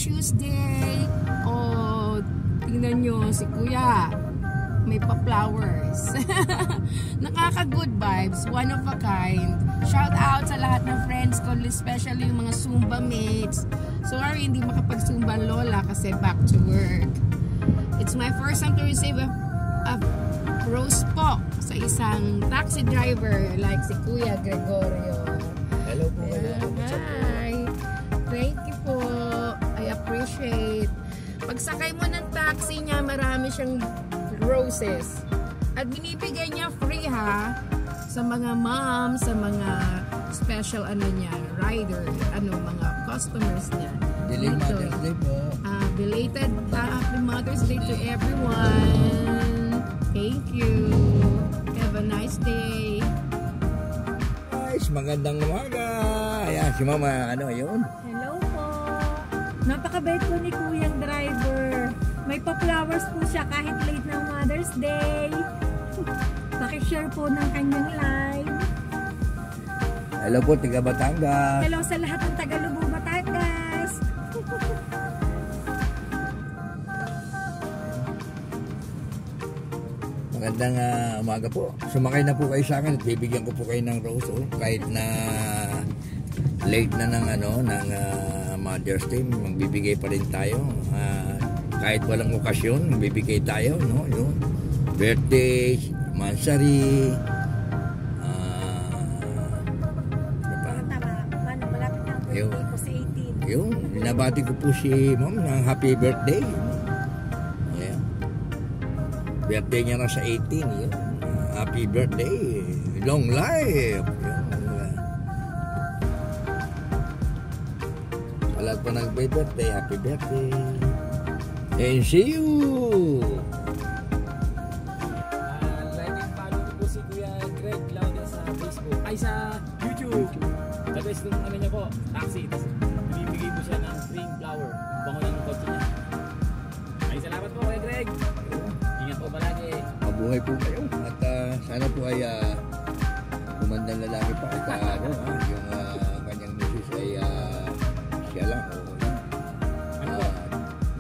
Tuesday. Oh, tingnan nyo si Kuya. May pa-flowers. Nakaka-good vibes. One of a kind. Shout out sa lahat ng friends ko, especially yung mga Zumba mates. Sorry, hindi makapag-Zumba Lola kasi back to work. It's my first time to receive a rose po sa isang taxi driver like si Kuya Gregorio. Hello po. Hi. Thank you po. I appreciate. Pagsakay mo ng taxi niya, marami siyang roses. At binibigay niya free ha sa mga mom, sa mga special niya, rider, mga customers niya. Delayed Mother's Day po. Belated Happy Mother's Day to everyone. Thank you. Have a nice day. Guys, magandang umaga. Ayan, si Mama, yun? Hello po. Napakabait po ni Kuyang driver. May pa-flowers po siya kahit late ng Mother's Day. Pakishare po ng kanyang live. Hello po, taga Batangas. Hello sa lahat ng taga Lubong, Batangas. Magandang umaga po. Sumakay na po kayo sa akin at bibigyan ko po kayo ng rose. Kahit na late na ng Mother's Day, magbibigay pa rin tayo. Kahit walang okasyon, magbibigay tayo. Yung birthday, mansari, Malapit na birthday po sa 18. Yun, binabati ko po si Ma'am ng happy birthday. Ayan. Birthday niya na sa 18. Yun. Happy birthday. Long life. Yun. Sa lahat pa nag-birthday, happy birthday. And see you! Like and follow ko po si Kuya Greg Lauda sa Facebook. Ay, sa YouTube. Tapos nung niya po, taxi. Tapos bibigay po siya ng spring flower. Bango ng kotse niya. Ay, salamat po Kuya Greg. Ingat po palagi. Mabuhay po kayo. At sana po ay kumandang lalaki pa. At yung kanyang misis ay siya lang. Ano po?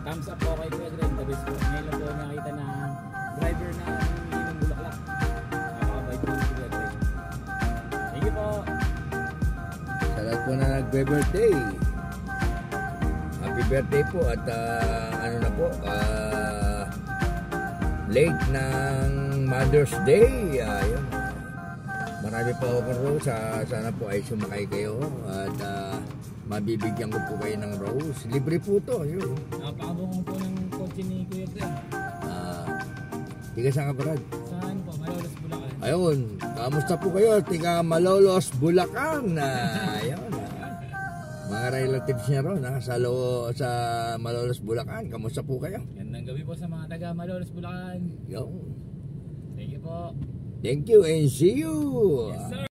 Thumbs up po kay Kuya Greg. Tapos po, ngayon lang po nakita na driver na hindi ng Bulaklak. Napakabait po si Kuya Greg. Thank you po. Sa lahat po na nagbe-birthday. Happy birthday po. At late ng Mother's Day. Ayun. Marami pa ako rose. Sana po ay sumakay kayo. At mabibigyan ko po kayo ng rose. Libre po to. Yun. Napakabungong po ng kotse ni Kuya Greg. Tiga saan ka, Brad? Saan po? Malolos, Bulacan. Ayun. Kamusta po kayo? Tiga Malolos, Bulacan. Ayun. Mga relatives niya ron sa Malolos, Bulacan. Kamusta po kayo? Gandang gabi po sa mga taga Malolos, Bulacan. Yo. Thank you po. Thank you and see you. Yes, sir.